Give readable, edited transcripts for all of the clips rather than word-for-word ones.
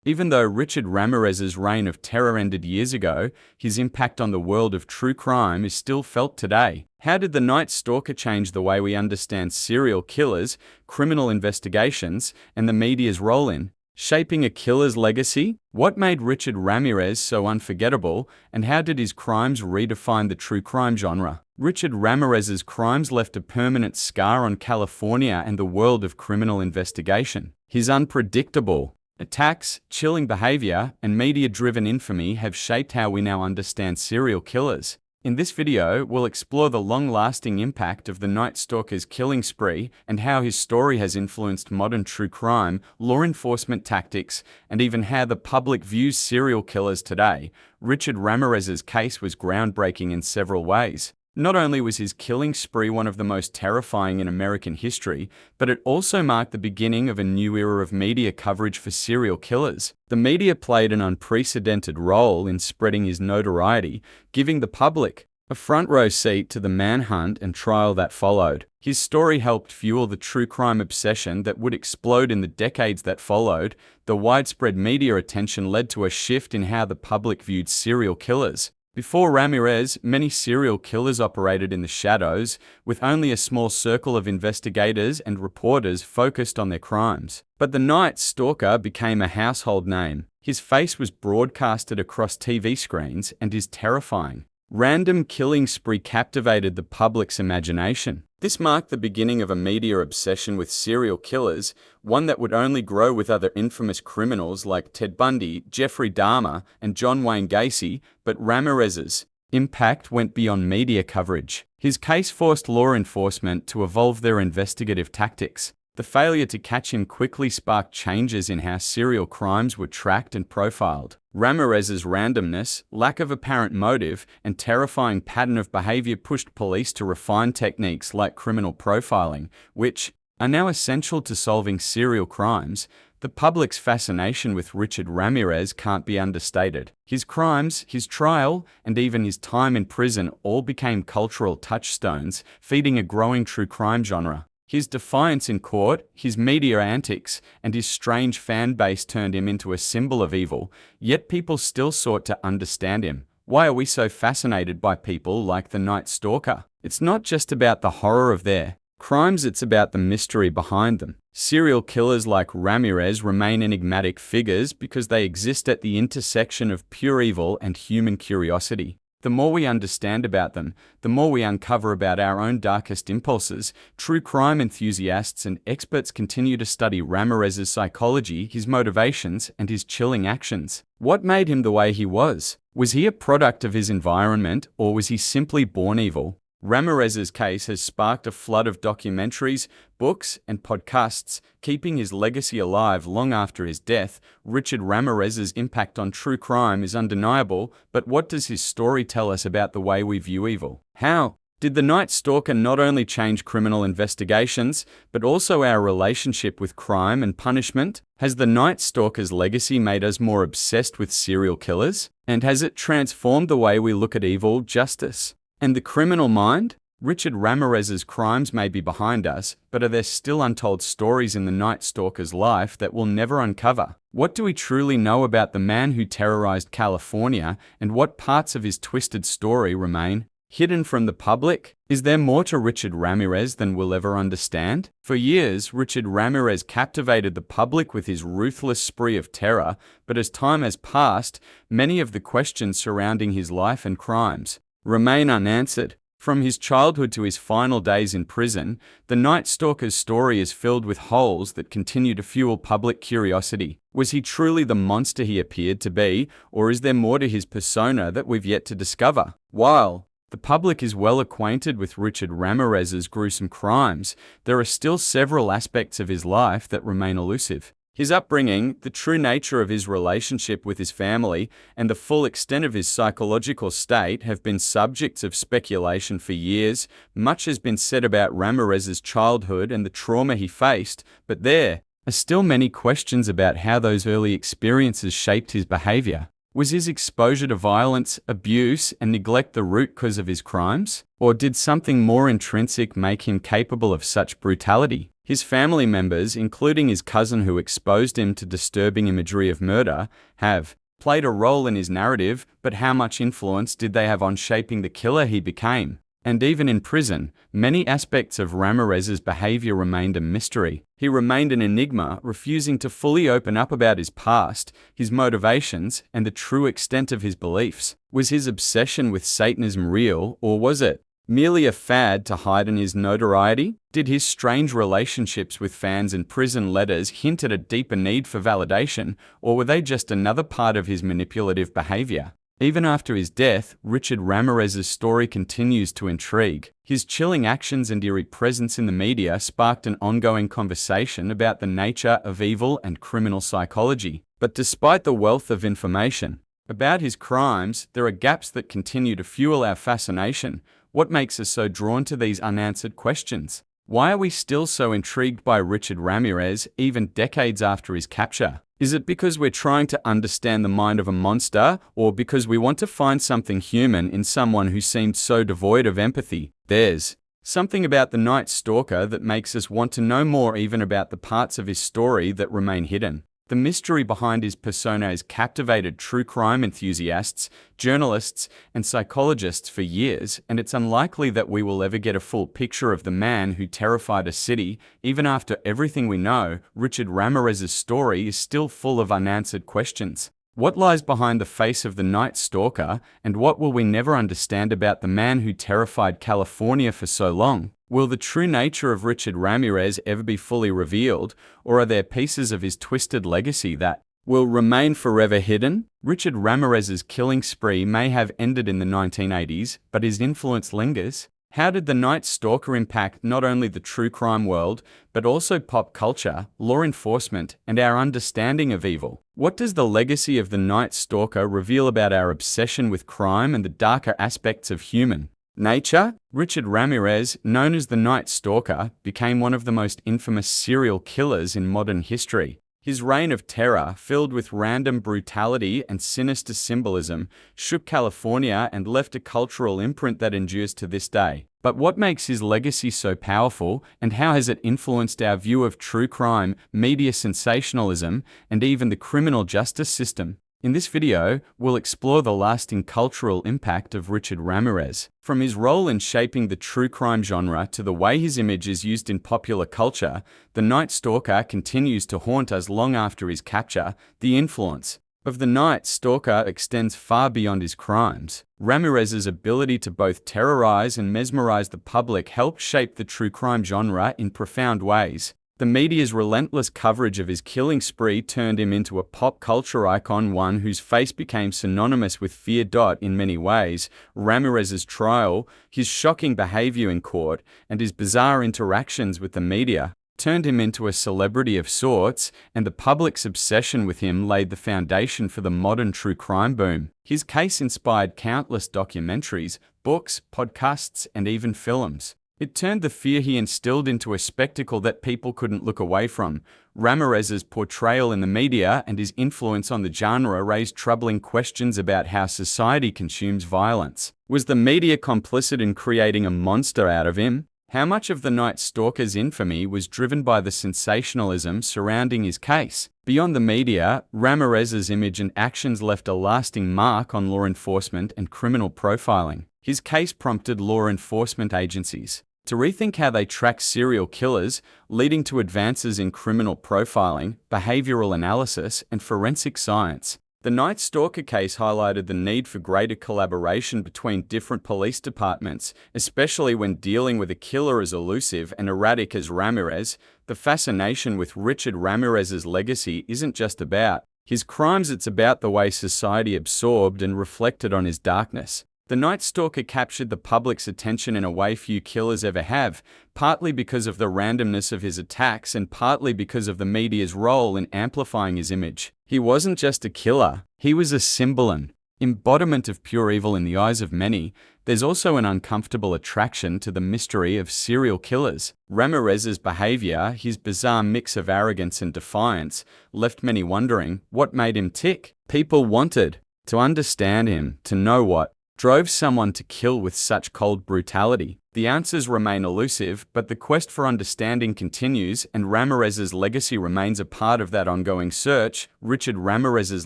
Even though Richard Ramirez's reign of terror ended years ago, his impact on the world of true crime is still felt today. How did the Night Stalker change the way we understand serial killers, criminal investigations, and the media's role in shaping a killer's legacy? What made Richard Ramirez so unforgettable, and how did his crimes redefine the true crime genre? Richard Ramirez's crimes left a permanent scar on California and the world of criminal investigation. His unpredictable attacks, chilling behavior, and media-driven infamy have shaped how we now understand serial killers. In this video, we'll explore the long-lasting impact of the Night Stalker's killing spree and how his story has influenced modern true crime, law enforcement tactics, and even how the public views serial killers today. Richard Ramirez's case was groundbreaking in several ways. Not only was his killing spree one of the most terrifying in American history, but it also marked the beginning of a new era of media coverage for serial killers. The media played an unprecedented role in spreading his notoriety, giving the public a front row seat to the manhunt and trial that followed. His story helped fuel the true crime obsession that would explode in the decades that followed. The widespread media attention led to a shift in how the public viewed serial killers. Before Ramirez, many serial killers operated in the shadows, with only a small circle of investigators and reporters focused on their crimes. But the Night Stalker became a household name. His face was broadcasted across TV screens, and his terrifying, random killing spree captivated the public's imagination. This marked the beginning of a media obsession with serial killers, one that would only grow with other infamous criminals like Ted Bundy, Jeffrey Dahmer, and John Wayne Gacy, but Ramirez's impact went beyond media coverage. His case forced law enforcement to evolve their investigative tactics. The failure to catch him quickly sparked changes in how serial crimes were tracked and profiled. Ramirez's randomness, lack of apparent motive, and terrifying pattern of behavior pushed police to refine techniques like criminal profiling, which are now essential to solving serial crimes. The public's fascination with Richard Ramirez can't be understated. His crimes, his trial, and even his time in prison all became cultural touchstones, feeding a growing true crime genre. His defiance in court, his media antics, and his strange fan base turned him into a symbol of evil, yet people still sought to understand him. Why are we so fascinated by people like the Night Stalker? It's not just about the horror of their crimes, it's about the mystery behind them. Serial killers like Ramirez remain enigmatic figures because they exist at the intersection of pure evil and human curiosity. The more we understand about them, the more we uncover about our own darkest impulses. True crime enthusiasts and experts continue to study Ramirez's psychology, his motivations, and his chilling actions. What made him the way he was? Was he a product of his environment, or was he simply born evil? Ramirez's case has sparked a flood of documentaries, books, and podcasts, keeping his legacy alive long after his death. Richard Ramirez's impact on true crime is undeniable, but what does his story tell us about the way we view evil? How did the Night Stalker not only change criminal investigations, but also our relationship with crime and punishment? Has the Night Stalker's legacy made us more obsessed with serial killers? And has it transformed the way we look at evil, justice, and the criminal mind? Richard Ramirez's crimes may be behind us, but are there still untold stories in the Night Stalker's life that we'll never uncover? What do we truly know about the man who terrorized California, and what parts of his twisted story remain hidden from the public? Is there more to Richard Ramirez than we'll ever understand? For years, Richard Ramirez captivated the public with his ruthless spree of terror, but as time has passed, many of the questions surrounding his life and crimes remain unanswered. From his childhood to his final days in prison, the Night Stalker's story is filled with holes that continue to fuel public curiosity. Was he truly the monster he appeared to be, or is there more to his persona that we've yet to discover? While the public is well acquainted with Richard Ramirez's gruesome crimes, there are still several aspects of his life that remain elusive. His upbringing, the true nature of his relationship with his family, and the full extent of his psychological state have been subjects of speculation for years. Much has been said about Ramirez's childhood and the trauma he faced, but there are still many questions about how those early experiences shaped his behavior. Was his exposure to violence, abuse, and neglect the root cause of his crimes? Or did something more intrinsic make him capable of such brutality? His family members, including his cousin who exposed him to disturbing imagery of murder, have played a role in his narrative, but how much influence did they have on shaping the killer he became? And even in prison, many aspects of Ramirez's behavior remained a mystery. He remained an enigma, refusing to fully open up about his past, his motivations, and the true extent of his beliefs. Was his obsession with Satanism real, or was it merely a fad to heighten his notoriety? Did his strange relationships with fans and prison letters hint at a deeper need for validation, or were they just another part of his manipulative behavior? Even after his death, Richard Ramirez's story continues to intrigue. His chilling actions and eerie presence in the media sparked an ongoing conversation about the nature of evil and criminal psychology. But despite the wealth of information about his crimes, there are gaps that continue to fuel our fascination. What makes us so drawn to these unanswered questions? Why are we still so intrigued by Richard Ramirez even decades after his capture? Is it because we're trying to understand the mind of a monster, or because we want to find something human in someone who seemed so devoid of empathy? There's something about the Night Stalker that makes us want to know more, even about the parts of his story that remain hidden. The mystery behind his persona has captivated true crime enthusiasts, journalists, and psychologists for years, and it's unlikely that we will ever get a full picture of the man who terrified a city. Even after everything we know, Richard Ramirez's story is still full of unanswered questions. What lies behind the face of the Night Stalker, and what will we never understand about the man who terrified California for so long? Will the true nature of Richard Ramirez ever be fully revealed, or are there pieces of his twisted legacy that will remain forever hidden? Richard Ramirez's killing spree may have ended in the 1980s, but his influence lingers. How did the Night Stalker impact not only the true crime world, but also pop culture, law enforcement, and our understanding of evil? What does the legacy of the Night Stalker reveal about our obsession with crime and the darker aspects of human nature? Richard Ramirez, known as the Night Stalker, became one of the most infamous serial killers in modern history. His reign of terror, filled with random brutality and sinister symbolism, shook California and left a cultural imprint that endures to this day. But what makes his legacy so powerful, and how has it influenced our view of true crime, media sensationalism, and even the criminal justice system? In this video, we'll explore the lasting cultural impact of Richard Ramirez. From his role in shaping the true crime genre to the way his image is used in popular culture, the Night Stalker continues to haunt us long after his capture. The influence of the Night Stalker extends far beyond his crimes. Ramirez's ability to both terrorize and mesmerize the public helped shape the true crime genre in profound ways. The media's relentless coverage of his killing spree turned him into a pop culture icon, one whose face became synonymous with fear. In many ways, Ramirez's trial, his shocking behavior in court, and his bizarre interactions with the media turned him into a celebrity of sorts, and the public's obsession with him laid the foundation for the modern true crime boom. His case inspired countless documentaries, books, podcasts, and even films. It turned the fear he instilled into a spectacle that people couldn't look away from. Ramirez's portrayal in the media and his influence on the genre raised troubling questions about how society consumes violence. Was the media complicit in creating a monster out of him? How much of the Night Stalker's infamy was driven by the sensationalism surrounding his case? Beyond the media, Ramirez's image and actions left a lasting mark on law enforcement and criminal profiling. His case prompted law enforcement agencies to rethink how they track serial killers, leading to advances in criminal profiling, behavioral analysis, and forensic science. The Night Stalker case highlighted the need for greater collaboration between different police departments, especially when dealing with a killer as elusive and erratic as Ramirez. The fascination with Richard Ramirez's legacy isn't just about his crimes, it's about the way society absorbed and reflected on his darkness. The Night Stalker captured the public's attention in a way few killers ever have, partly because of the randomness of his attacks and partly because of the media's role in amplifying his image. He wasn't just a killer, he was a symbol, an embodiment of pure evil in the eyes of many. There's also an uncomfortable attraction to the mystery of serial killers. Ramirez's behavior, his bizarre mix of arrogance and defiance, left many wondering what made him tick. People wanted to understand him, to know what drove someone to kill with such cold brutality? The answers remain elusive, but the quest for understanding continues, and Ramirez's legacy remains a part of that ongoing search. Richard Ramirez's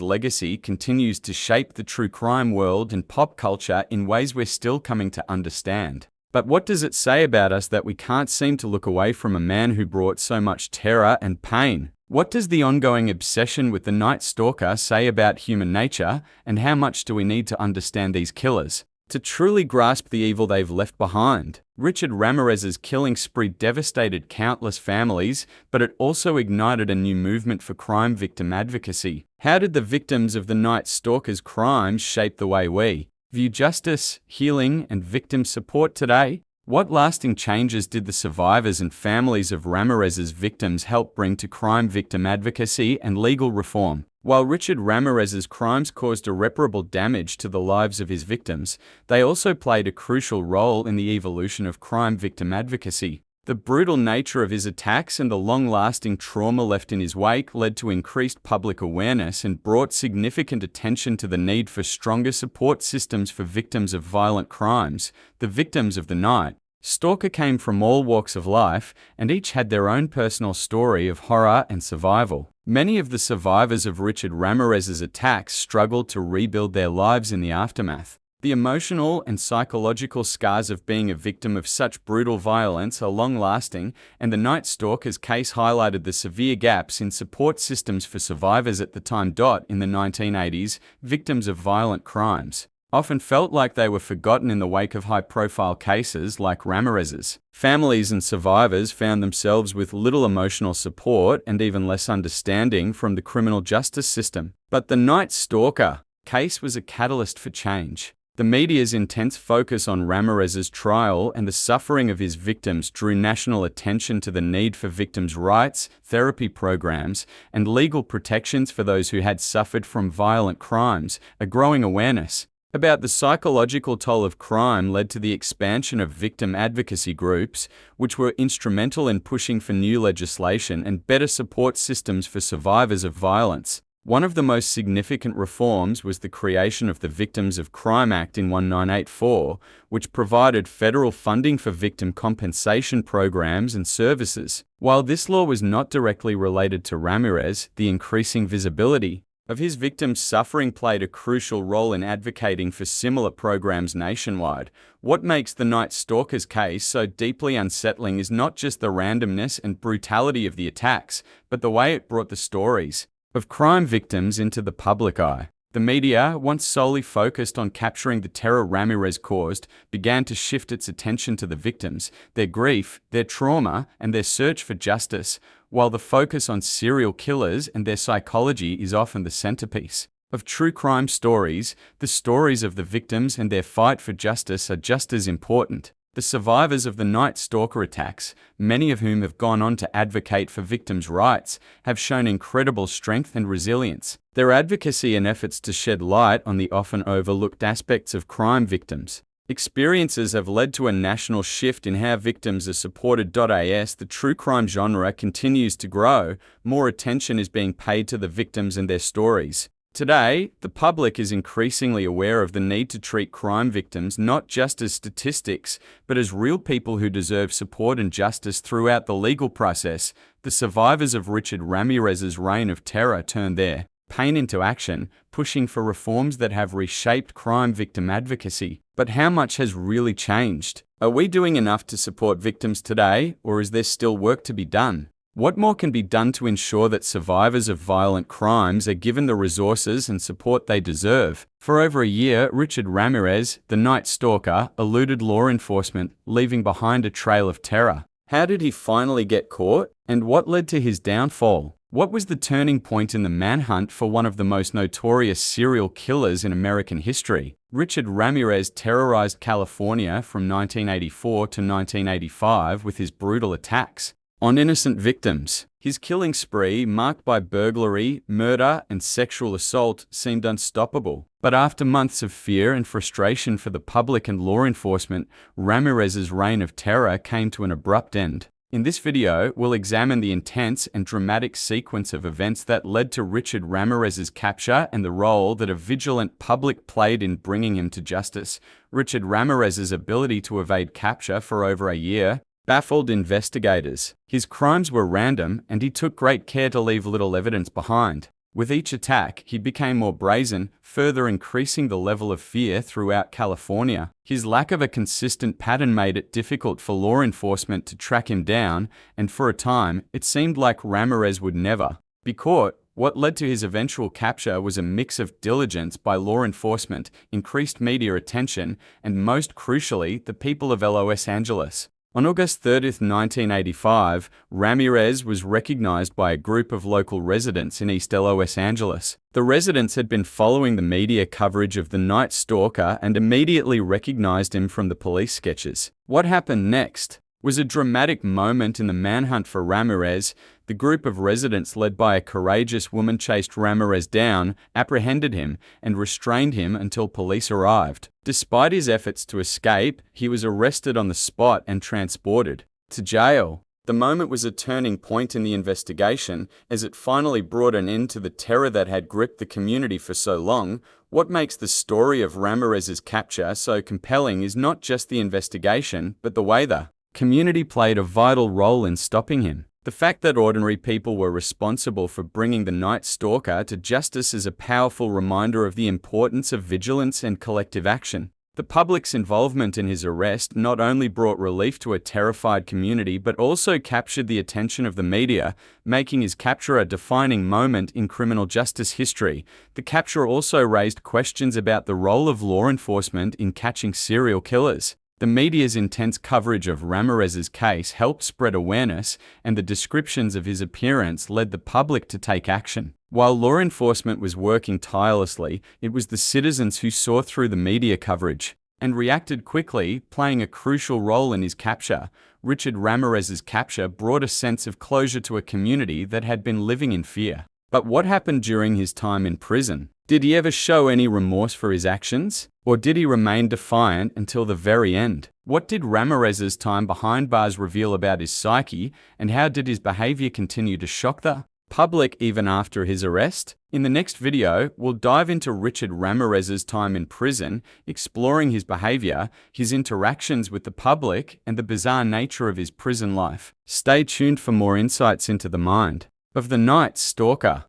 legacy continues to shape the true crime world and pop culture in ways we're still coming to understand. But what does it say about us that we can't seem to look away from a man who brought so much terror and pain? What does the ongoing obsession with the Night Stalker say about human nature, and how much do we need to understand these killers to truly grasp the evil they've left behind? Richard Ramirez's killing spree devastated countless families, but it also ignited a new movement for crime victim advocacy. How did the victims of the Night Stalker's crimes shape the way we view justice, healing, and victim support today? What lasting changes did the survivors and families of Ramirez's victims help bring to crime victim advocacy and legal reform? While Richard Ramirez's crimes caused irreparable damage to the lives of his victims, they also played a crucial role in the evolution of crime victim advocacy. The brutal nature of his attacks and the long-lasting trauma left in his wake led to increased public awareness and brought significant attention to the need for stronger support systems for victims of violent crimes. The victims of the Night Stalker came from all walks of life, and each had their own personal story of horror and survival. Many of the survivors of Richard Ramirez's attacks struggled to rebuild their lives in the aftermath. The emotional and psychological scars of being a victim of such brutal violence are long-lasting, and the Night Stalker's case highlighted the severe gaps in support systems for survivors at the time. In the 1980s, victims of violent crimes often felt like they were forgotten in the wake of high-profile cases like Ramirez's. Families and survivors found themselves with little emotional support and even less understanding from the criminal justice system. But the Night Stalker case was a catalyst for change. The media's intense focus on Ramirez's trial and the suffering of his victims drew national attention to the need for victims' rights, therapy programs, and legal protections for those who had suffered from violent crimes. A growing awareness about the psychological toll of crime led to the expansion of victim advocacy groups, which were instrumental in pushing for new legislation and better support systems for survivors of violence. One of the most significant reforms was the creation of the Victims of Crime Act in 1984, which provided federal funding for victim compensation programs and services. While this law was not directly related to Ramirez, the increasing visibility of his victims' suffering played a crucial role in advocating for similar programs nationwide. What makes the Night Stalker's case so deeply unsettling is not just the randomness and brutality of the attacks, but the way it brought the stories of crime victims into the public eye. The media, once solely focused on capturing the terror Ramirez caused, began to shift its attention to the victims, their grief, their trauma, and their search for justice, while the focus on serial killers and their psychology is often the centerpiece of true crime stories. The stories of the victims and their fight for justice are just as important. The survivors of the Night Stalker attacks, many of whom have gone on to advocate for victims' rights, have shown incredible strength and resilience. Their advocacy and efforts to shed light on the often overlooked aspects of crime victims' experiences have led to a national shift in how victims are supported. As the true crime genre continues to grow, more attention is being paid to the victims and their stories. Today, the public is increasingly aware of the need to treat crime victims not just as statistics, but as real people who deserve support and justice throughout the legal process. The survivors of Richard Ramirez's reign of terror turned their pain into action, pushing for reforms that have reshaped crime victim advocacy. But how much has really changed? Are we doing enough to support victims today, or is there still work to be done? What more can be done to ensure that survivors of violent crimes are given the resources and support they deserve? For over a year, Richard Ramirez, the Night Stalker, eluded law enforcement, leaving behind a trail of terror. How did he finally get caught? And what led to his downfall? What was the turning point in the manhunt for one of the most notorious serial killers in American history? Richard Ramirez terrorized California from 1984 to 1985 with his brutal attacks on innocent victims. His killing spree, marked by burglary, murder, and sexual assault, seemed unstoppable. But after months of fear and frustration for the public and law enforcement, Ramirez's reign of terror came to an abrupt end. In this video, we'll examine the intense and dramatic sequence of events that led to Richard Ramirez's capture and the role that a vigilant public played in bringing him to justice. Richard Ramirez's ability to evade capture for over a year baffled investigators. His crimes were random, and he took great care to leave little evidence behind. With each attack, he became more brazen, further increasing the level of fear throughout California. His lack of a consistent pattern made it difficult for law enforcement to track him down, and for a time, it seemed like Ramirez would never be caught. What led to his eventual capture was a mix of diligence by law enforcement, increased media attention, and most crucially, the people of Los Angeles. On August 30, 1985, Ramirez was recognized by a group of local residents in East Los Angeles. The residents had been following the media coverage of the Night Stalker and immediately recognized him from the police sketches. What happened next was a dramatic moment in the manhunt for Ramirez. The group of residents led by a courageous woman chased Ramirez down, apprehended him, and restrained him until police arrived. Despite his efforts to escape, he was arrested on the spot and transported to jail. The moment was a turning point in the investigation, as it finally brought an end to the terror that had gripped the community for so long. What makes the story of Ramirez's capture so compelling is not just the investigation, but the way the community played a vital role in stopping him. The fact that ordinary people were responsible for bringing the Night Stalker to justice is a powerful reminder of the importance of vigilance and collective action. The public's involvement in his arrest not only brought relief to a terrified community but also captured the attention of the media, making his capture a defining moment in criminal justice history. The capture also raised questions about the role of law enforcement in catching serial killers. The media's intense coverage of Ramirez's case helped spread awareness, and the descriptions of his appearance led the public to take action. While law enforcement was working tirelessly, it was the citizens who saw through the media coverage and reacted quickly, playing a crucial role in his capture. Richard Ramirez's capture brought a sense of closure to a community that had been living in fear. But what happened during his time in prison? Did he ever show any remorse for his actions? Or did he remain defiant until the very end? What did Ramirez's time behind bars reveal about his psyche, and how did his behavior continue to shock the public even after his arrest? In the next video, we'll dive into Richard Ramirez's time in prison, exploring his behavior, his interactions with the public, and the bizarre nature of his prison life. Stay tuned for more insights into the mind of the Night Stalker.